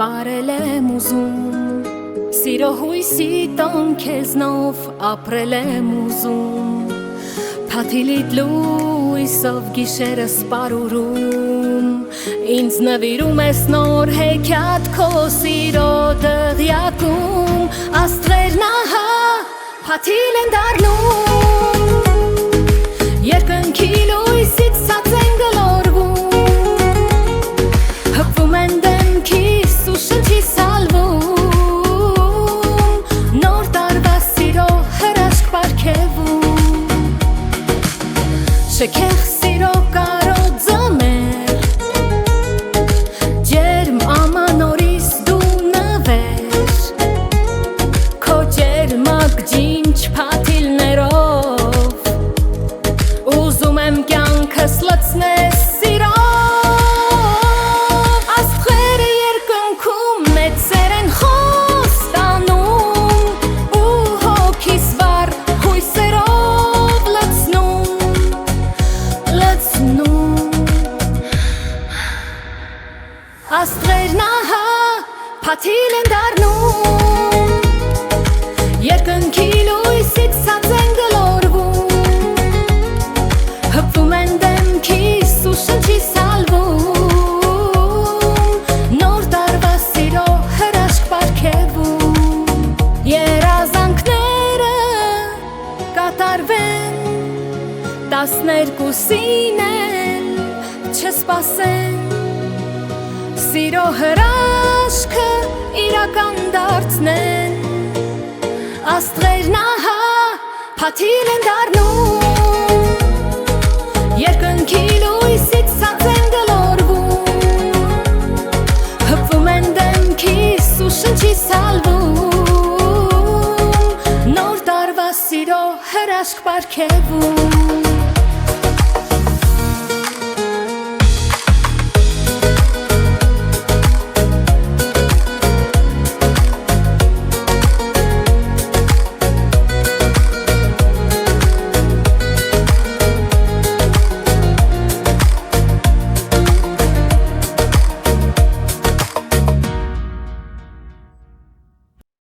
Արել եմ ուզում Սիրո հույսի տան քեզնով ապրել եմ ուզում Փաթիլիդ լույսով գիշերս պարուրում Ինձ նվիրում ես նոր հեքիաթ քո սիրո դղյակում Աստղերն ահա փաթիլ են դառնում Երկնքի լույսից ցած են գլորվում Հպվում են դեմքիս ու շնչի սալվում Նոր տարվա սիրո հրաշք պարգևում Շքեղ սիրո կարոծը մեր Ջերմ ամանորիս դու նվեր Քո ջերմակ ջինջ փաթիլներով Ուզում եմ կյանքս լցնես սիրով Աստղերը երկնքում մեծեր են խոստանում Ու հոգիս վառ հույսերով լցնում Աստղերն ահա փաթիլ են դառնում Երկնքի լույսից ցած են գլորվում Հպվում են դեմքիս ու շնչի սալվում Նոր տարվա սիրո հրաշք պարգևում Երազանքները կատարվեն 12-ին էլ չսպասեն Սիրո հրաշքը իրական դարձնեն Աստղերն ահա փաթիլ են դառնում Երկնքի լույսից ցած են գլորվում Հպվում են դեմքիս ու շնչի սալվում Նոր տարվա սիրո հրաշք պարգևում